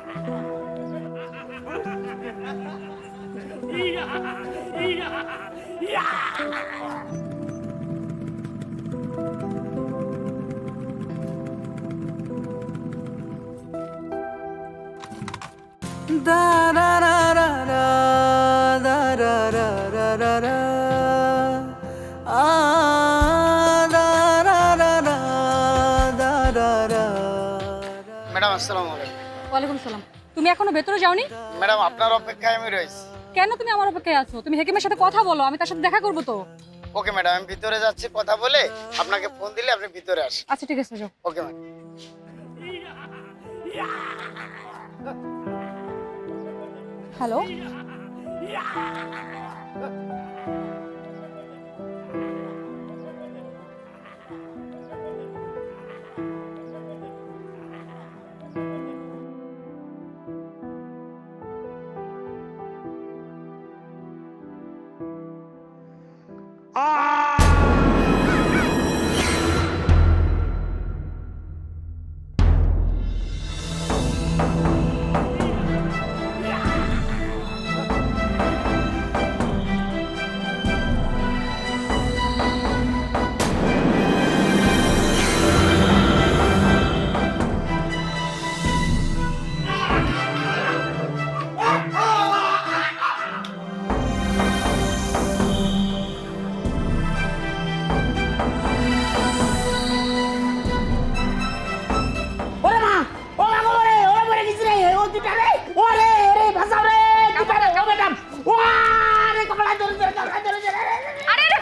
Da ra ra ra ra da ra ra ra ra ra a da ra ra ra da ra ra. Madam আসসালামু আলাইকুম। ওয়ালাইকুম সালাম। তুমি এখনো ভেতরে যাওনি? ম্যাডাম আপনার অপেক্ষায় আমি রয়েছি। কেন তুমি আমার অপেক্ষায় আছো? তুমি হেকিমের সাথে কথা বলো, আমি তার সাথে দেখা করবো তো। ওকে ম্যাডাম, আমি ভিতরে যাচ্ছি, কথা বলে আপনাকে ফোন দিলে আপনি ভিতরে আসেন। আচ্ছা ঠিক আছে, যাও। Okay madam. হ্যালো, ওরে মা, ও মা গো রে, ওরে মরে গেছি রে, ও দুটা রে, ওরে রে বাঁচাও রে, দুটা রে, ও ম্যাডাম, ও রে কপালে ধরেছে রে, কপালে ধরেছে রে, আরে রে,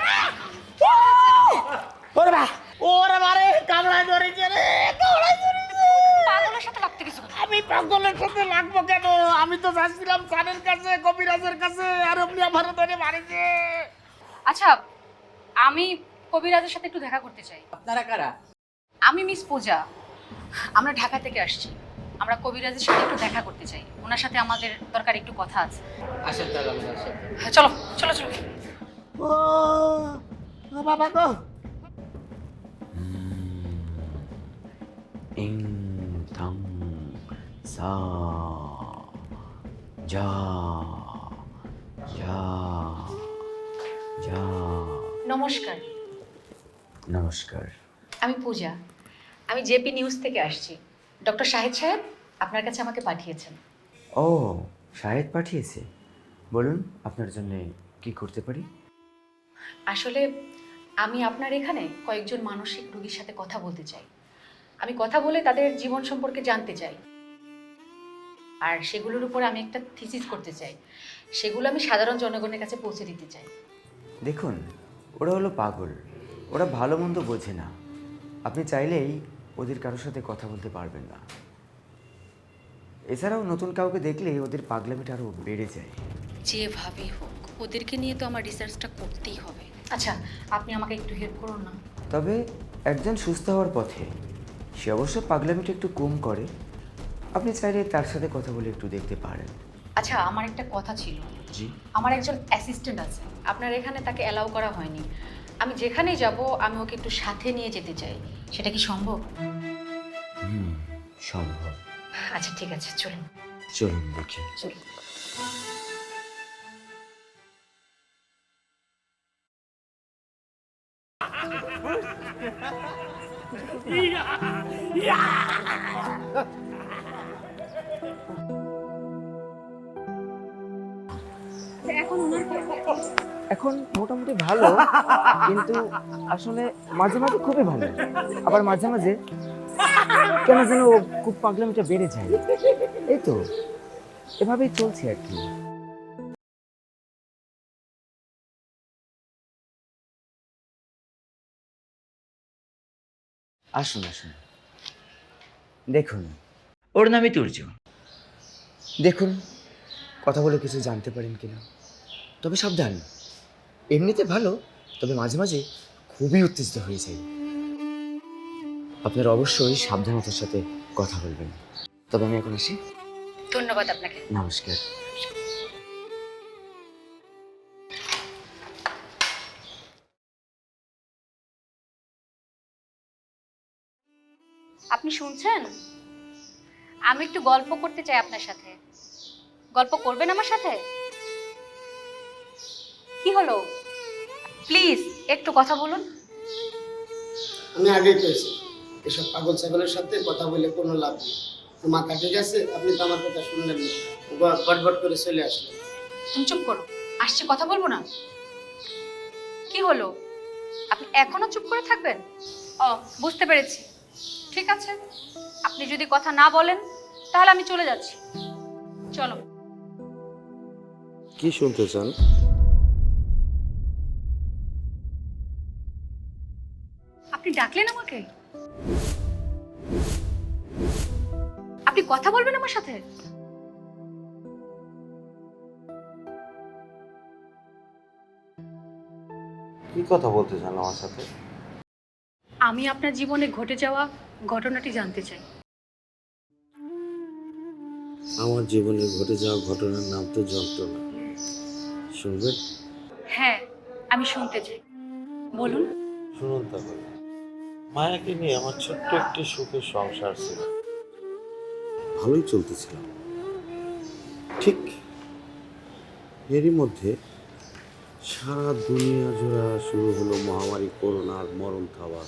ও ওরে মা, ওরে মা রে, কামড়ায় ধরেছে রে, কামড়ায় ধরেছে। পাগলের সাথে লাগতে কিছু। আমি পাগলের সাথে লাগবো কেন? আমি তো যাচ্ছিলাম স্যারের কাছে, কবিরাজের কাছে, আর আপনি আমার ধরে মারিছে। আচ্ছা, আমি কবিরাজের সাথে একটু দেখা করতে চাই। আপনারা কারা? আমি মিস পূজা, আমরা ঢাকা থেকে আসছি। আমরা কবিরাজের সাথে একটু দেখা করতে চাই, ওনার সাথে আমাদের দরকার একটু কথা আছে। আসেন তাহলে আমাদের সাথে। হ্যাঁ, চলো চলো চলো। ও ও বাবা গো, ইং থাং সা যা যা যা। নমস্কার, নমস্কার। আমি পূজা, আমি জেপি নিউজ থেকে আসছি। ডক্টর শাহিদ সাহেব আপনার কাছে আমাকে পাঠিয়েছেন। ও, শাহেদ পাঠিয়েছে। বলুন আপনার জন্য কি করতে পারি? আসলে আমি আপনার এখানে কয়েকজন মানসিক রোগীর সাথে কথা বলতে চাই। আমি কথা বলে তাদের জীবন সম্পর্কে জানতে চাই, আর সেগুলোর উপরে আমি একটা থিসিস করতে চাই। সেগুলো আমি সাধারণ জনগণের কাছে পৌঁছে দিতে চাই। দেখুন, ওরা হলো পাগল, ওরা ভালো মন্দ বোঝে না। আপনি চাইলেই ওদের কারোর সাথে কথা বলতে পারবেন না। এছাড়াও নতুন কাউকে দেখলেই ওদের পাগলামিটা আরও বেড়ে যায়। যেভাবেই হোক ওদেরকে নিয়ে তো আমার রিসার্চটা করতেই হবে। আচ্ছা, আপনি আমাকে একটু হেল্প করুন না? তবে একজন সুস্থ হওয়ার পথে, সে অবশ্য পাগলামিটা একটু কম করে। আপনি চাইলে তার সাথে কথা বলে একটু দেখতে পারেন। আচ্ছা, আমার একটা কথা ছিল। জি। আমার একজন অ্যাসিস্ট্যান্ট আছে, আপনার এখানে তাকে অ্যালাউ করা হয়নি। আমি যেখানেই যাব আমি ওকে একটু সাথে নিয়ে যেতে চাই, সেটা কি সম্ভব? সম্ভব। আচ্ছা ঠিক আছে, চলুন চলুন দেখি। চলুন। এখন মোটামুটি ভালো, কিন্তু আসলে মাঝে মাঝে খুবই ভালো, আবার মাঝে মাঝে কেন যেন খুব পাগলামিটা বেড়ে যায়। এই তো এভাবেই চলছে আর কি। আসুন আসুন, দেখুন, ওর নামই তুর্য। দেখুন কথা বলে কিছু জানতে পারেন কিনা। তবে সাবধান, এমনিতে ভালো, তবে মাঝে মাঝে খুবই উত্তেজিত হয়ে যায়। আপনারা অবশ্যই সাবধানতার সাথে কথা বলবেন। তবে আমি এখন আসি। ধন্যবাদ আপনাকে। নমস্কার। আপনি শুনছেন? আমি একটু গল্প করতে চাই আপনার সাথে। গল্প করবেন আমার সাথে? কি হলো, প্লিজ একটু কথা বলুন। আমি আগেই কইছি এসব পাগল ছাগলের সাথে কথা বলে কোনো লাভ নেই। মাথা ঠিক আছে, আপনি তো আমার কথা শুনলেন না, গটগট করে চলে আসলেন। তুমি চুপ করো, আসছে কথা বলবো না। কি হলো, আপনি এখনো চুপ করে থাকবেন? ও, বুঝতে পেরেছি। ঠিক আছে, আপনি যদি কথা না বলেন তাহলে আমি চলে যাচ্ছি। চলো। কি শুনতে চান? আপনি ডাকলেন আমাকে? আপনি কথা বলবেন আমার সাথে? কি কথা বলতে চান আমার সাথে? আমি আপনার জীবনে ঘটে যাওয়া ঘটনাটি জানতে চাই। আমার জীবনে ঘটে যাওয়া ঘটনার নাম তো যন্ত্রণা। শুনবেন? হ্যাঁ, আমি শুনতে চাই, বলুন। শুনুন তাহলে। মায়াকে নিয়ে আমার ছোট্ট একটি সুখের সংসার ছিল, ভালোই চলতেছিল। ঠিক এরই মধ্যে সারা দুনিয়া জোড়া শুরু হলো মহামারী করোনার মরণ খাওয়া।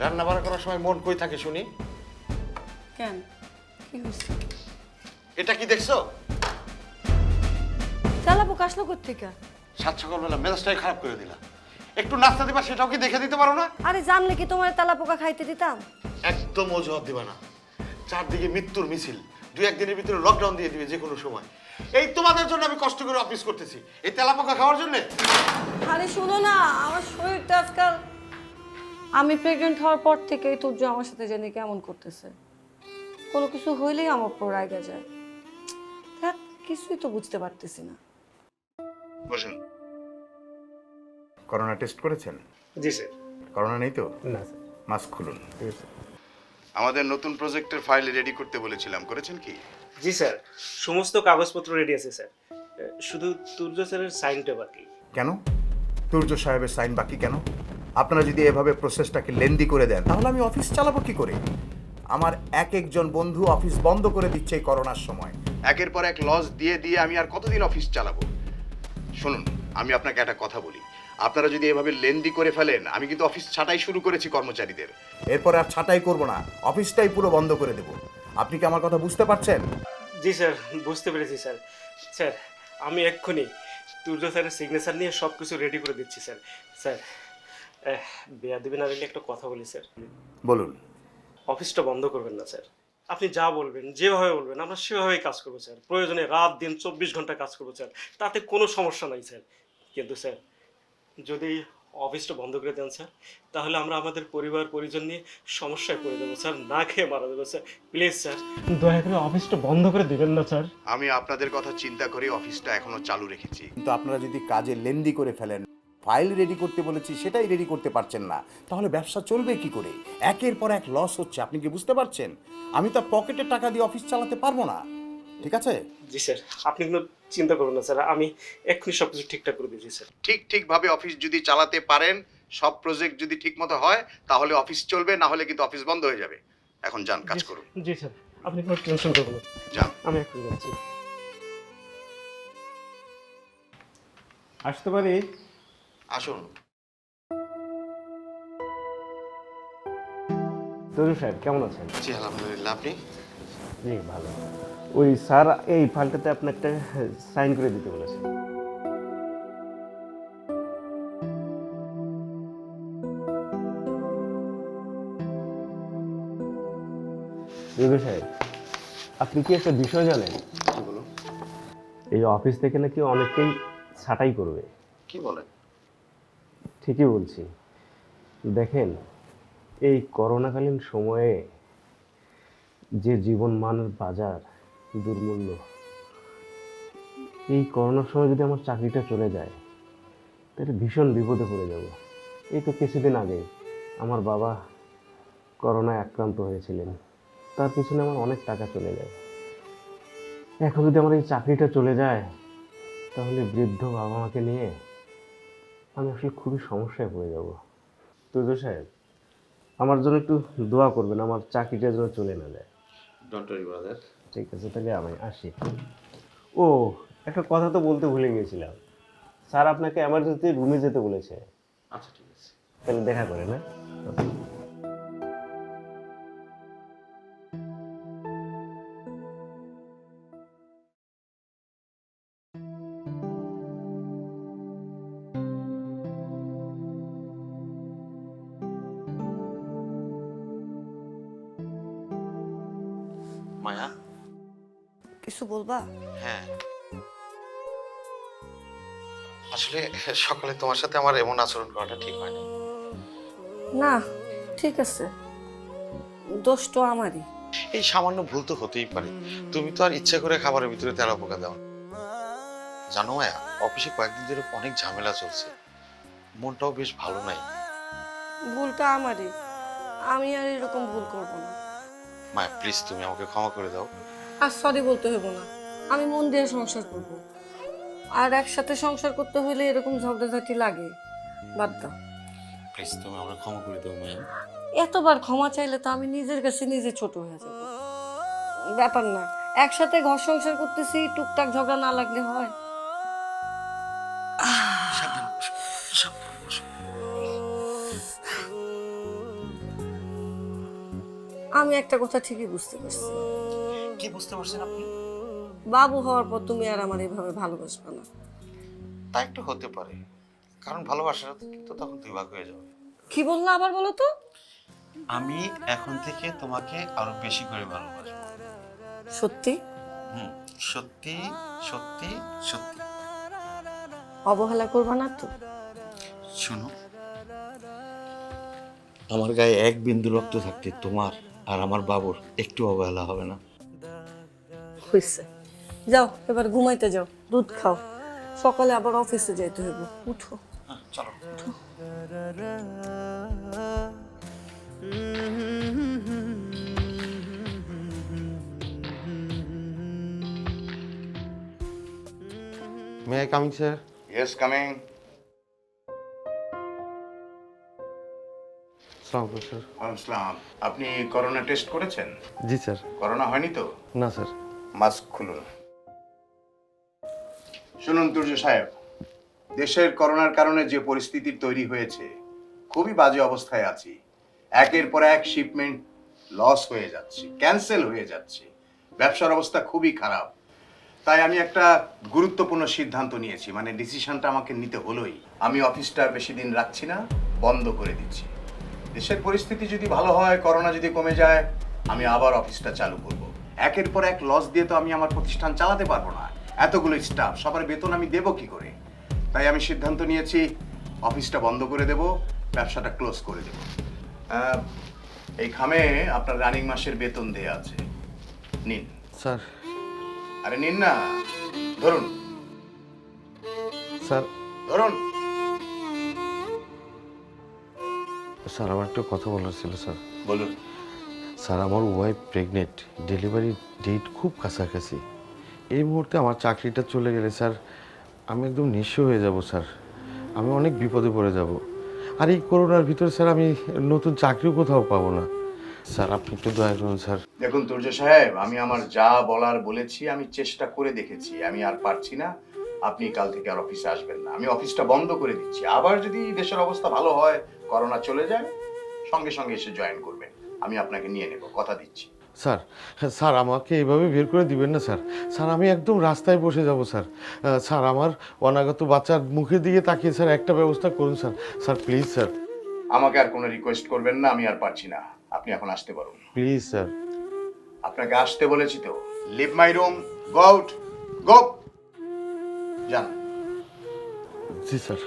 রান্না বান্না করার সময় মন কই থাকে শুনি? কেন, কি হয়েছে? এটা কি দেখছো? তেলাপোকা আসলো কোত্থেকে? সাত সকালবেলা মেজাজটাই খারাপ করে দিলা। একটু নাস্তা দিবা, সেটাও কি দেখে দিতে পারো না? আরে জানলে কি তোমার তেলাপোকা খাইতে দিতাম? একদম অজুহাত দিবা না। চারদিকে মৃত্যুর মিছিল, দুই একদিনের ভিতরে লকডাউন দিয়ে দিবে যে কোনো সময়। এই তোমাদের জন্য আমি কষ্ট করে অফিস করতেছি, এই তেলাপোকা খাওয়ার জন্য? আরে শোনো না, আমার শরীরটা আজকাল, আমি প্রেগনেন্ট হওয়ার পর থেকেই তুর্য আমার সাথে জানি কেমন করতেছে। কোনো কিছু হইলেই আমার উপর রাগা যায়। দেখ, কিছুই তো বুঝতে পারতেছি না। বসুন। করোনা টেস্ট করেছেন? জি স্যার। করোনা নেই তো? না স্যার। মাস্ক খুলুন। ঠিক আছে। আমাদের নতুন প্রজেক্টের ফাইল রেডি করতে বলেছিলাম, করেছেন কি? জি স্যার, সমস্ত কাগজপত্র রেডি আছে স্যার, শুধু তুর্য স্যারের সাইনটা বাকি। কেন তুর্য সাহেবের সাইন বাকি কেন? আপনারা যদি এভাবে প্রসেসটাকে লেন্দি করে দেন তাহলে আমি অফিস চালাবো কি করে? আমার এক একজন বন্ধু অফিস বন্ধ করে দিচ্ছে এই করোনার সময়। একের পর এক লস দিয়ে দিয়ে আমি আর কতদিন অফিস চালাবো? শুনুন, আমি আপনাকে একটা কথা বলি, আপনারা যদি এভাবে লেন্দি করে ফেলেন, আমি কিন্তু অফিস ছাঁটাই শুরু করেছি কর্মচারীদের। এরপর আর ছাঁটাই করব না, অফিসটাই পুরো বন্ধ করে দেব। আপনি কি আমার কথা বুঝতে পারছেন? জি স্যার, বুঝতে পেরেছি স্যার। স্যার, আমি এক্ষুনি তুর্য স্যারের সিগনেচার নিয়ে সব কিছু রেডি করে দিচ্ছি স্যার। স্যার, বেয়াদবি না দিলে একটা কথা বলি স্যার। বলুন। অফিসটা বন্ধ করবেন না স্যার। আপনি যা বলবেন, যেভাবে বলবেন, আমরা সেভাবেই কাজ করবো স্যার। প্রয়োজনে রাত দিন 24 ঘন্টা কাজ করবো স্যার, তাতে কোনো সমস্যা নাই স্যার। কিন্তু স্যার, যদি অফিসটা বন্ধ করে দেন স্যার, তাহলে আমরা আমাদের পরিবার পরিজন নিয়ে সমস্যায় পড়ে যাবো স্যার, না খেয়ে মারা যাবো স্যার। প্লিজ স্যার, দয়া করে অফিসটা বন্ধ করে দিবেন না স্যার। আমি আপনাদের কথা চিন্তা করে অফিসটা এখনো চালু রেখেছি, কিন্তু আপনারা যদি কাজে লেন্দি করে ফেলেন, ফাইল রেডি করতে বলেছি সেটাই রেডি করতে পারছেন না, তাহলে ব্যবসা চলবে কি করে? একের পর এক লস হচ্ছে, আপনি কি বুঝতে পারছেন? আমি তো পকেটের টাকা দিয়ে অফিস চালাতে পারবো না। ঠিক আছে? জি স্যার, আপনি কোনো চিন্তা করবেন না স্যার, আমি এক্ষুনি সব কিছু ঠিকঠাক করে দিচ্ছি স্যার। ঠিকভাবে অফিস যদি চালাতে পারেন, সব প্রজেক্ট যদি ঠিকমতো হয়, তাহলে অফিস চলবে, না হলে কিন্তু অফিস বন্ধ হয়ে যাবে। এখন যান, কাজ করুন। জি স্যার, আপনি কোনো টেনশন করবেন না, যান। আমি এক্ষুনি যাচ্ছি। আসতে পারি? আসুন। তরুণ সাহেব, কেমন আছেন? জি আলহামদুলিল্লাহ, আপনি? জি ভালো। ওই স্যার এই ফাইলটাতে আপনি একটা সাইন করে দিতে বলেছেন। তরুণ সাহেব, আপনি কি একটা বিষয় জানেন? কি বলুন? এই অফিস থেকে নাকি অনেকেই ছাঁটাই করবে। কি বলেন? ঠিকই বলছি। দেখেন, এই করোনাকালীন সময়ে যে জীবনমানের বাজার দুর্মূল্য, এই করোনার সময় যদি আমার চাকরিটা চলে যায় তাহলে ভীষণ বিপদে পড়ে যাব। এই তো কিছুদিন আগে আমার বাবা করোনায় আক্রান্ত হয়েছিলেন, তার পিছনে আমার অনেক টাকা চলে যায়। এখন যদি আমার এই চাকরিটা চলে যায়, তাহলে বৃদ্ধ বাবা মাকে নিয়ে আমি আসলে খুবই সমস্যায় পড়ে যাব। তুজো সাহেব, আমার জন্য একটু দোয়া করবেন, আমার চাকরিটা যেন চলে না যায়। Don't worry brother. ঠিক আছে, তাহলে আমি আসি। ও, একটা কথা তো বলতে ভুলে গেছিলাম, স্যার আপনাকে এমার্জেন্সি রুমে যেতে বলেছে। আচ্ছা ঠিক আছে। তাহলে দেখা করে না। মায়া। কিছু বলবা? হ্যাঁ, আসলে সকালে তোমার সাথে আমার এমন আচরণ করাটা ঠিক হয়নি। না, ঠিক আছে, দোষ তো আমারই। এই সামান্য ভুল তো হতেই পারে। তুমি তো আর ইচ্ছা করে খাবারের ভিতরে তেলা পোকা দাও না। জানো মায়া, অফিসে কয়েকদিন ধরে অনেক ঝামেলা চলছে, মনটাও বেশ ভালো নাই। ভুলটা আমারই, আমি আর এরকম ভুল করবো না। মায়া প্লিজ, তুমি আমাকে ক্ষমা করে দাও। আর সরি বলতে হইব না, আমি মন দিয়ে সংসার করব। আর একসাথে সংসার করতে হলে এরকম ঝগড়াঝাটি লাগে, বাদ দাও। প্লিজ তুমি আমাকে ক্ষমা করে দাও মায়া। এতবার ক্ষমা চাইলে তো আমি নিজের কাছে নিজে ছোট হয়ে যাব। ব্যাপার না, একসাথে ঘর সংসার করতেছি, টুকটাক ঝগড়া না লাগলে হয়? সাবধানে বসো, সাবধানে বসো। আমি একটা কথা ঠিকই বুঝতে পারছি। কি বুঝতে পারছেন আপনি? বাবু হওয়ার পর তুমি আর আমার এইভাবে ভালোবাসবে না। তা একটু হতে পারে, কারণ ভালোবাসাটা কিন্তু তখন দুই ভাগ হয়ে যাবে। কি বললা, আবার বলো তো? আমি এখন থেকে তোমাকে আরো বেশি করে ভালোবাসবো। সত্যি? সত্যি সত্যি সত্যি। অবহেলা করবা না তো? শোনো, আমার গায়ে এক বিন্দু রক্ত থাকতে তোমার আর আমার বাবুর একটু অবহেলা হবে না। হয়েছে, যাও এবার ঘুমাইতে যাও, দুধ খাও, সকালে আবার অফিসে যাইতে হইব। উঠো। চলো। May I coming sir? Yes, coming. আসসালামু স্যার। আসসালাম। আপনি করোনা টেস্ট করেছেন? জি স্যার। করোনা হয়নি তো? না স্যার। মাস্ক খুলুন। শুনুন তুর্য সাহেব, দেশের করোনার কারণে যে পরিস্থিতির তৈরি হয়েছে, খুবই বাজে অবস্থায় আছি। একের পর এক শিপমেন্ট লস হয়ে যাচ্ছে, ক্যান্সেল হয়ে যাচ্ছে, ব্যবসার অবস্থা খুবই খারাপ। তাই আমি একটা গুরুত্বপূর্ণ সিদ্ধান্ত নিয়েছি, মানে ডিসিশনটা আমাকে নিতে হলোই। আমি অফিসটা বেশি দিন রাখছি না, বন্ধ করে দিচ্ছি। দেশের পরিস্থিতি যদি ভালো হয়, করোনা যদি কমে যায়, আমি আবার অফিসটা চালু করব। একের পর এক লস দিয়ে তো আমি আমার প্রতিষ্ঠান চালাতে পারবো না। এতগুলো স্টাফ, সবার বেতন আমি দেবো কি করে? তাই আমি সিদ্ধান্ত নিয়েছি অফিসটা বন্ধ করে দেব, ব্যবসাটা ক্লোজ করে দেব। এই খামে আপনার রানিং মাসের বেতন দেয়া আছে, নিন। স্যার। আরে নিন না, ধরুন স্যার। ধরুন। স্যার, আমার একটা কথা বলার ছিল স্যার। বলুন। স্যার, আমার ওয়াইফ প্রেগনেন্ট, ডেলিভারি ডেট খুব কাছাকাছি। এই মুহূর্তে আমার চাকরিটা চলে গেলে স্যার আমি একদম নিঃস্ব হয়ে যাব স্যার, আমি অনেক বিপদে পড়ে যাব। আর এই করোনার ভিতরে স্যার আমি নতুন চাকরিও কোথাও পাবো না। স্যার আপনি একটু দয়া করুন স্যার। দেখুন তুর্য সাহেব, আমি আমার যা বলার বলেছি, আমি চেষ্টা করে দেখেছি, আমি আর পারছি না। আপনি কাল থেকে আর অফিসে আসবেন না, আমি অফিসটা বন্ধ করে দিচ্ছি। আবার যদি দেশের অবস্থা ভালো হয়, করোনা চলে যায়, সঙ্গে সঙ্গে এসে জয়েন করবেন, আমি আপনাকে নিয়ে নেব, কথা দিচ্ছি। স্যার, স্যার আমাকে এইভাবে বের করে দিবেন না স্যার। স্যার আমি একদম রাস্তায় বসে যাব স্যার। স্যার আমার অনাগত বাচ্চার মুখের দিকে তাকিয়ে স্যার একটা ব্যবস্থা করুন স্যার। Sir please sir. আমাকে আর কোনো রিকোয়েস্ট করবেন না, আমি আর পারছি না, আপনি এখন আসতে পারুন। Please sir. আপনাকে আসতে বলেছি তো। Leave my room, go out, go. যান। জি স্যার,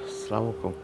আসসালামু আলাইকুম।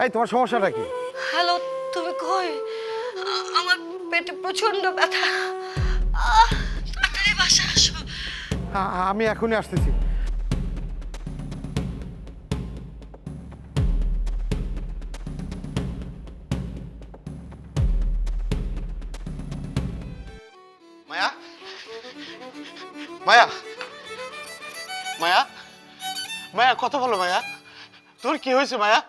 এই তোমার সমস্যাটা কি? হ্যালো, তুমি কই? আমার পেটে প্রচন্ড ব্যথা। তাড়াতাড়ি বাসায় আসো। আমি এখনই আসতেছি। মায়া, মায়া, মায়া, মায়া, কথা বলো মায়া। তোর কি হয়েছে মায়া?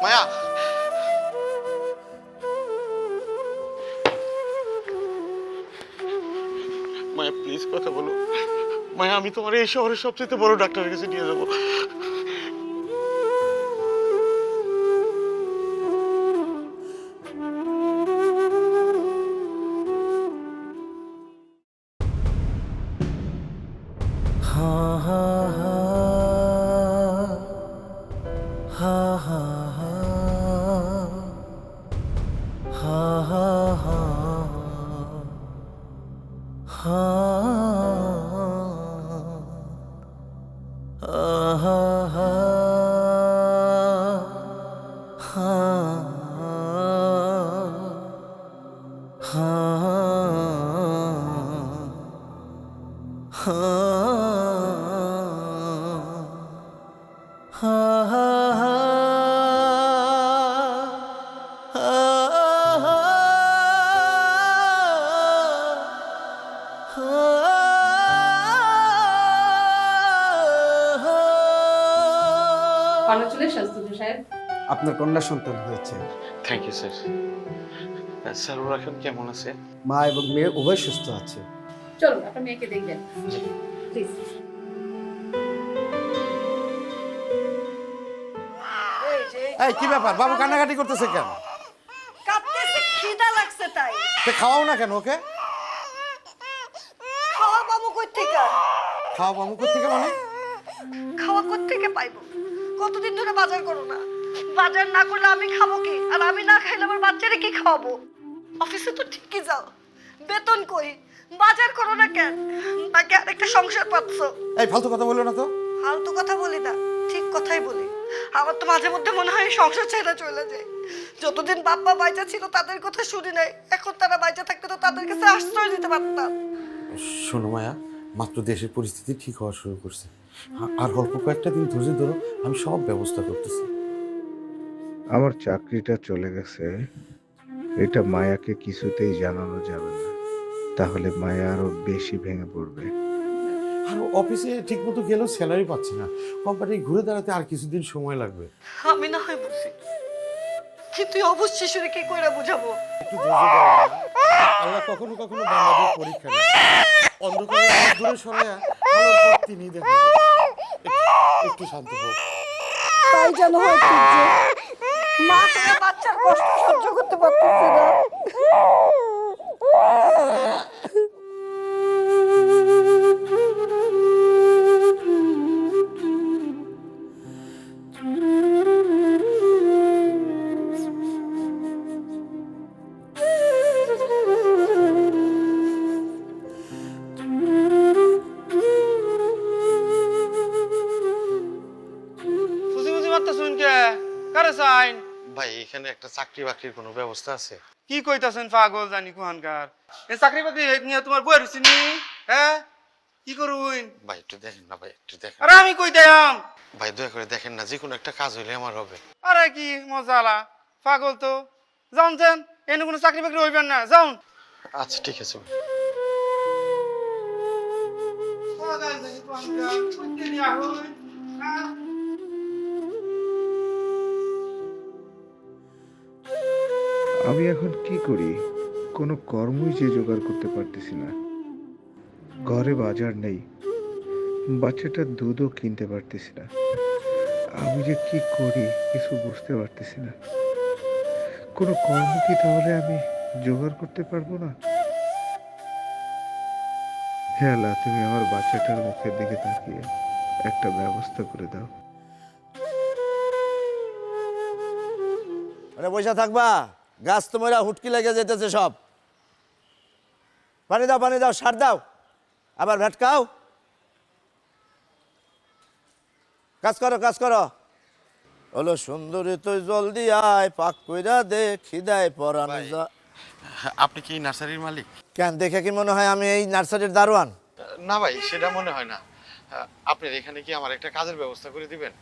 মায়া, মায়া প্লিজ কথা বলো। মায়া, আমি তোমার এই শহরের সবচেয়ে বড় ডাক্তারের কাছে নিয়ে যাবো। কংগ্রাচুলেশনস দুদু সাহেব। আপনার কন্যা সন্তান হয়েছে। Thank you sir. স্যার ওরা এখন কেমন আছে? মা এবং মেয়ে উভয় সুস্থ আছে। চলুন আপনার মেয়েকে দেখবেন প্লিজ। এই কি ব্যাপার, বাবু কান্নাকাটি করতেছে কেন? কাঁদতেছে, খিদা লাগছে তাই। সে খাওয়াও না কেন ওকে? খাওয়া পাবো কই থেকে? খাওয়া বাবু থেকে মানে? খাওয়া কোত্থেকে পাইবো? কতদিন ধরে বাজার করো না? বাজার না করলে আমি খাবো কি? আর আমি না খাইলে আমার বাচ্চারে কি খাওয়াবো? অফিসে তো ঠিকই যাও, বেতন কই? বাজার করো না কেন? নাকি আরেকটা সংসার পাচ্ছ? এই ফালতু কথা বললো না তো। ফালতু কথা বলি না, ঠিক কথাই বলি। আমার তো মাঝে মধ্যে মনে হয় সংসার ছেড়ে চলে যায়। যতদিন বাপ্পা বাইচা ছিল তাদের কথা শুনি নাই, এখন তারা বাইচা থাকতে তো তাদের কাছে আশ্রয় দিতে পারতাম। শোনো মায়া, মাত্র দেশের পরিস্থিতি ঠিক হওয়া শুরু করছে। আর অল্প কয়েকটা দিন ধৈর্য ধরো, আমি সব ব্যবস্থা করতেছি। আমার চাকরিটা চলে গেছে, এটা মায়াকে কিছুতেই জানানো যাবে না, তাহলে মায়া আরো বেশি ভেঙে পড়বে। আর অফিসে ঠিক মতো গেলেও স্যালারি পাচ্ছি না। কোম্পানি ঘুরে দাঁড়াতে আর কিছুদিন সময় লাগবে। আমি না হয় বুঝি, কিন্তু অবশ শিশুরে কি করে বুঝাবো? একটু ধৈর্য ধরো মায়া। আল্লাহ কখনো কখনো বান্দাদের পরীক্ষা নেয়। অন্ধকারে অনেক দূরে সরে আলোর পথ তিনি দেখাবেন। একটু শান্ত হোক। তাই যেন হয় ঠিক যে মা তোমার বাচ্চার কষ্ট সহ্য করতে পারতেছে না। ভাই এখানে একটা চাকরি বাকরির কোনো ব্যবস্থা আছে? কি কইতাছেন পাগল জানি কুহানকার? এই চাকরি বাকরি নিয়ে তোমার বই রুচি নি? হ্যাঁ, কি করুন? ভাই একটু দেখেন না, ভাই একটু দেখেন। আরে আমি কই দেয়াম? ভাই দয়া করে দেখেন না, যে কোনো একটা কাজ হইলে আমার হবে। আরে কি মজালা পাগল তো। যান যান, এনে কোনো চাকরি বাকরি হইবেন না, যান। আচ্ছা ঠিক আছে। পাগল জানি কুহানকার, কইতে নিয়া হই। হ্যাঁ, আমি এখন কি করি? কোনো কর্মই যে জোগাড় করতে পারতেছি না। ঘরে বাজার নেই, বাচ্চাটার দুধও কিনতে পারতেছি না। আমি যে কি করি কিছু বুঝতে পারতেছি না। কোনো কর্ম কি তাহলে আমি জোগাড় করতে পারবো না? হে আল্লাহ, তুমি আমার বাচ্চাটার মুখের দিকে তাকিয়ে একটা ব্যবস্থা করে দাও। আরে পয়সা থাকবা, গাছ তো মরা হুটকি লেগে যেতেছে সব। পানি দাও, পানি দাও, সার দাও, আবার ভেটকাও। কাজ করো কাজ করো। হলো সুন্দরী তুই জলদি আয়, পাক কইরা দে খিদায় পরান যা। আপনি কি নার্সারির মালিক? কেন দেখে কি মনে হয় আমি এই নার্সারির দারোয়ান? না ভাই, সেটা মনে হয় না। আপনার এখানে কি আমার একটা কাজের ব্যবস্থা করে দিবেন?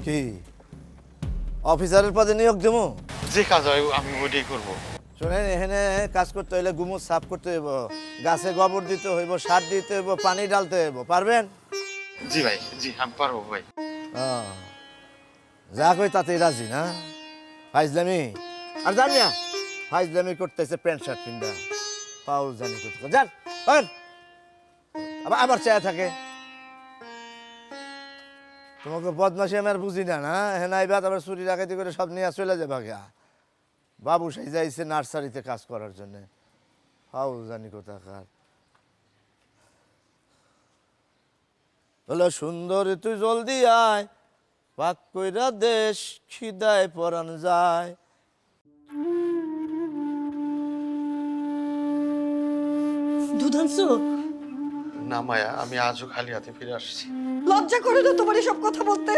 কি অফিসারের পদে নিয়োগ দেবো? যে কাজ হয় আমি ওইটাই করব। শোনেন, এখানে কাজ করতে হইলে গুমুর সাফ করতে হইব, গাছে গোবর দিতে হইব, সার দিতে হইব, পানি ঢালতে হইব। পারবেন? জি ভাই, জি আমি পারবো ভাই। যা কই তাতেই রাজি না? ফাইজলামি আর জানি না, ফাইজলামি করতেছে প্যান্ট শার্ট পিন্ডা, পাউল জানি করতে যান আবার চেয়ে থাকে। তোমাকে বদমাসি আমি আর বুঝি না। না হ্যাঁ নাইবা আবার চুরি ডাকাতি করে সব নিয়ে চলে যাবে গা। বাবু সেই যাইছে নার্সারিতে কাজ করার জন্য, পাউল জানি কোথাকার। বলো সুন্দরী তুই জলদি আয়, পাক কইরা দেশ খিদায় পরান যায়। দুধ আনছো? না মায়া, আমি আজও খালি হাতে ফিরে আসছি। লজ্জা করে না তোমার এসব কথা বলতে?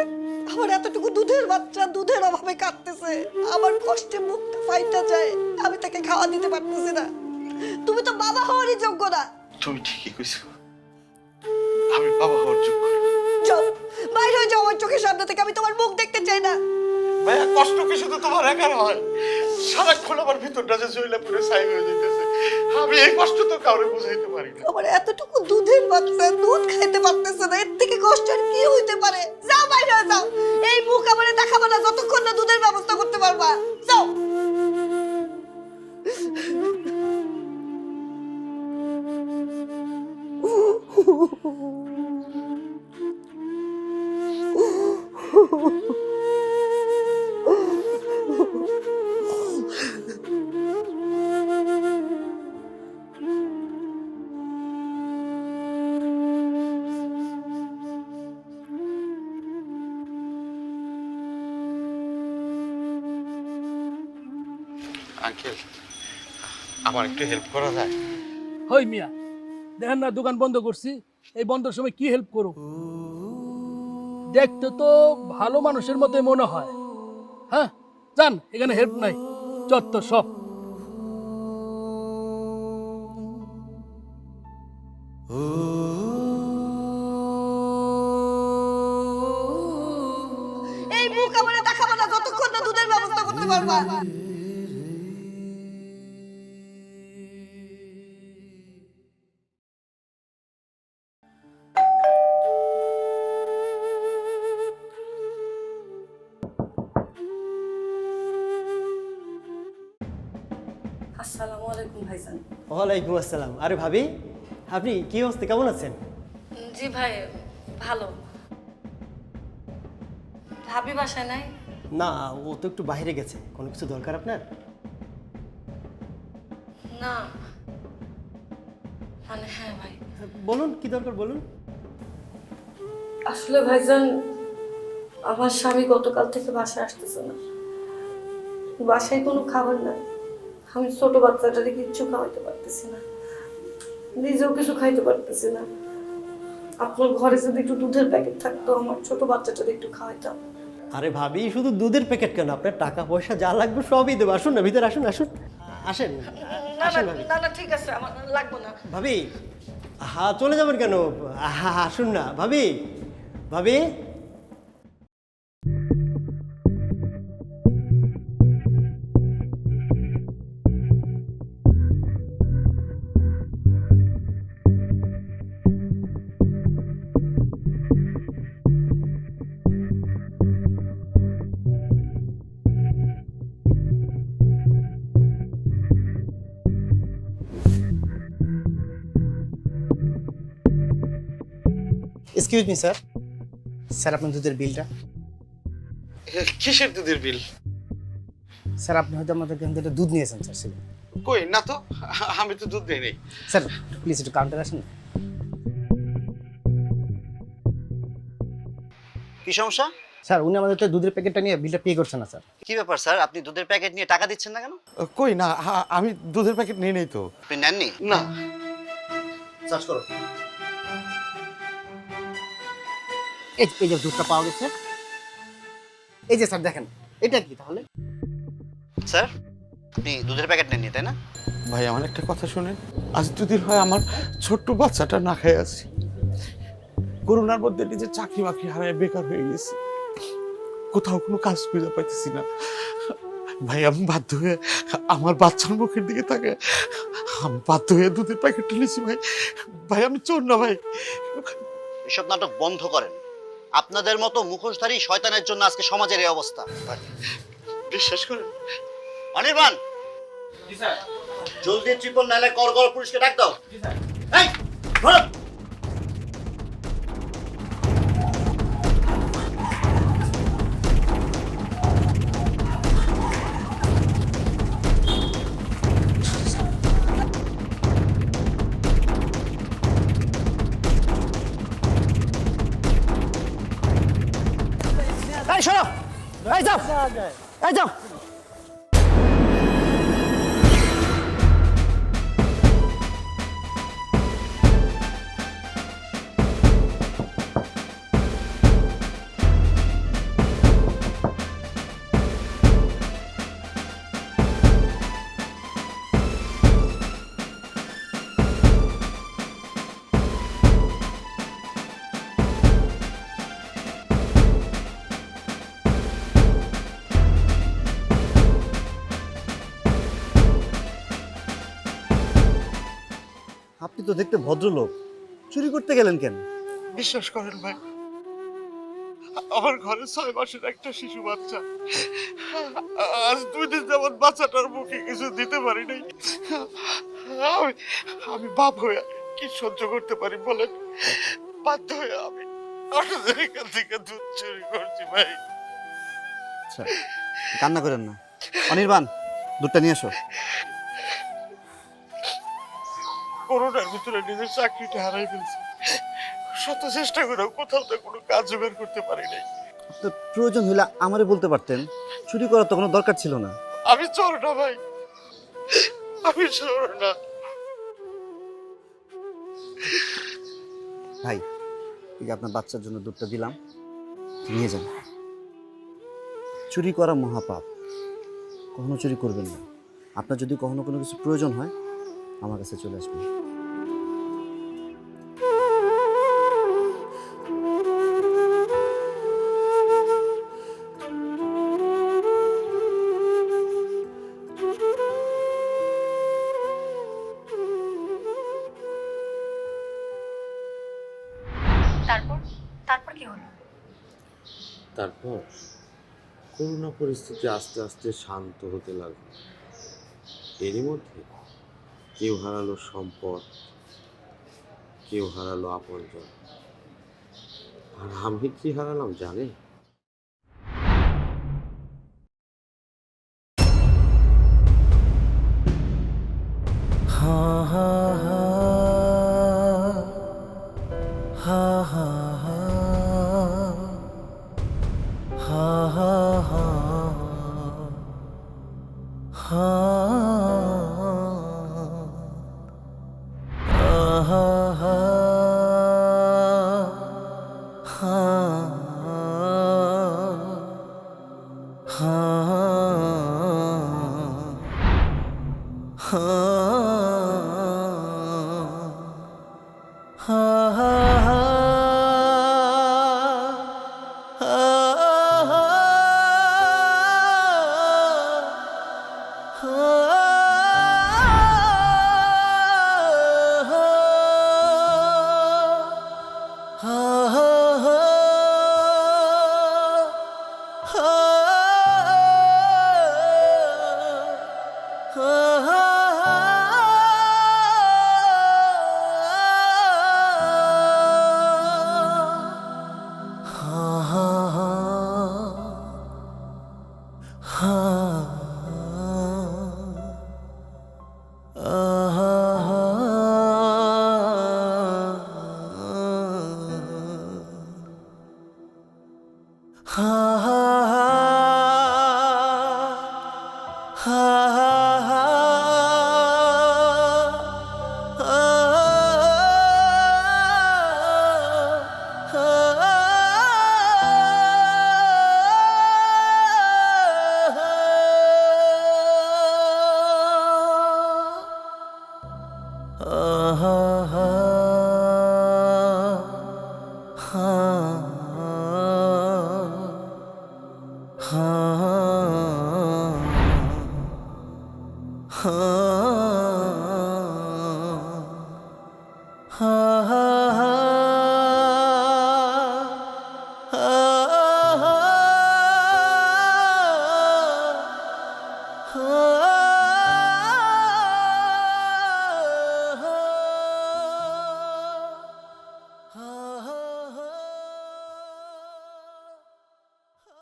আমার এতটুকু দুধের বাচ্চা দুধের অভাবে কাঁদতেছে, আমার কষ্টে মুখটা ফাইটা যায়, আমি তাকে খাওয়া দিতে পারতেছি না। তুমি তো বাবা হওয়ারই যোগ্য না। তুমি ঠিকই কইছো, আমি বাবা হওয়ার যোগ্য। যাও বাইরে হয়ে যাও আমার চোখের সামনে থেকে, আমি তোমার মুখ দেখতে চাই না। মায়া, কষ্ট কি শুধু তোমার একার হয়? সারাক্ষণ আমার ভিতরটা যে জইলা পুরো ছাই হয়ে যেতেছে। আমি এই কষ্ট তো কাউরে বুঝাইতে পারি না। আমার এতটুকু দুধের বাচ্চা দুধ খাইতে পারতেছে না, এর থেকে কষ্ট আর কি হইতে পারে? যাও বাইরে হয়ে যাও, এই মুখ আমারে দেখাবো না যতক্ষণ না দুধের ব্যবস্থা করতে পারবা। যাও। আঙ্কেল, আমার একটু হেল্প করা যায়? হই মিয়া, দেখেন না দোকান বন্ধ করছি, এই বন্ধের সময় কি হেল্প করো? দেখতে তো ভালো মানুষের মতোই মনে হয়। হ্যাঁ জান, এখানে হেল্প নাই, চত্ব সব। এই মুখ আমারে দেখাবো না যতক্ষণ না দুধের ব্যবস্থা করতে পারবা। আসসালামু আলাইকুম ভাইজান। ওয়ালাইকুম আসসালাম। আরে ভাবি, আপনি কি অবস্থা, কেমন আছেন? জি ভাই, ভালো। ভাবি বাসায় নাই? না, ও তো একটু বাইরে গেছে। কোনো কিছু দরকার আপনার? না মানে হ্যাঁ ভাই। বলুন কি দরকার বলুন। আসলে ভাইজান, আমার স্বামী গতকাল থেকে বাসায় আসতেছে না, বাসায় কোনো খাবার নাই। আমি ছোট বাচ্চাটাকে কিচ্ছু খাওয়াইতে পারতেছি না, নিজেও কিছু খাইতে পারতেছি না। আপনার ঘরে যদি একটু দুধের প্যাকেট থাকতো, আমার ছোট বাচ্চাটাকে একটু খাওয়াইতাম। আরে ভাবি, শুধু দুধের প্যাকেট কেন, আপনার টাকা পয়সা যা লাগবে সবই দেবো। আসুন না ভিতরে, আসুন আসুন আসেন। আসেন ভাবি। না না ঠিক আছে, আমার লাগবে না। ভাবি, হ্যাঁ চলে যাবেন কেন? আসুন না ভাবি। ভাবি, এক্সকিউজ মি স্যার, স্যার আপনার দুধের বিলটা। কিসের দুধের বিল? স্যার আপনি হয়তো আমাদের এখান থেকে দুধ নিয়েছেন স্যার, সেদিন। কই না তো, আমি তো দুধ নেই। স্যার প্লিজ একটু কাউন্টার আসেন। কি সমস্যা? স্যার উনি আমাদের তো দুধের প্যাকেটটা নিয়ে বিলটা পে করছেন না স্যার। কি ব্যাপার স্যার, আপনি দুধের প্যাকেট নিয়ে টাকা দিচ্ছেন না কেন? কই না, আমি দুধের প্যাকেট নিয়ে নেই তো। আপনি নেননি? না। সার্চ করো। এই যে দুধটা পাওয়া গেছে। এই যে স্যার দেখেন, এটা কি তাহলে? স্যার, আপনি দুধের প্যাকেট নেননি তাই না? ভাই আমার একটা কথা শুনেন, আজ দুদিন হয় আমার ছোট্ট বাচ্চাটা না খেয়ে আছি। করোনার মধ্যে নিজের চাকরি বাকরি হারায় বেকার হয়ে গেছি, কোথাও কোনো কাজ খুঁজে পাইতেছি না। ভাই আমি বাধ্য হয়ে আমার বাচ্চার মুখের দিকে তাকে আমি বাধ্য হয়ে দুধের প্যাকেট নিয়েছি। ভাই ভাই আমি চোর না ভাই। এসব নাটক বন্ধ করেন। আপনাদের মতো মুখোশধারী শয়তানের জন্য আজকে সমাজের এই অবস্থা। বিশ্বাস করেন। অনির্বাণ, জলদি ট্রিপল নাইলে কর পুলিশকে ডাক দাও। এই ধরো। এই শোনো, এই যাও, এই যাও। আপনি তো দেখতে ভদ্রলোক, চুরি করতে গেলেন কেন? বিশ্বাস করেন ভাই, আমার ঘরে 6 মাসের একটা শিশু বাচ্চা, আজ 2 দিন যাবত বাচ্চাটার মুখে কিছু দিতে পারি নাই। আমি বাপ হয়ে কি সহ্য করতে পারি বলেন? বাধ্য হয়ে আমি আপনাদের এখান থেকে দুধ চুরি করছি ভাই। আচ্ছা, কান্না করেন না। অনির্বাণ, দুধটা নিয়ে এসো। করোনার ভিতরে নিজের চাকরিটা হারাই ফেলছি, শত চেষ্টা করেও কোথাও তো কোনো কাজ জোগাড় করতে পারি নাই। আপনার প্রয়োজন হলে আমারে বলতে পারতেন, চুরি করার তো কোনো দরকার ছিল না। আমি চোর না ভাই, আমি চোর না। ভাই, এই যে আপনার বাচ্চার জন্য দুধটা দিলাম, নিয়ে যান। চুরি করা মহাপাপ, কখনো চুরি করবেন না। আপনার যদি কখনো কোনো কিছু প্রয়োজন হয় আমার কাছে চলে আসবেন। তারপর কি হলো? তারপর করোনা পরিস্থিতি আস্তে আস্তে শান্ত হতে লাগলো। এরই মধ্যে কেউ হারালো সম্পদ, কেউ হারালো আপনজন, আর আমি কি হারালাম জানেন? হা হা হা হা হা হা হা হা হা हाँ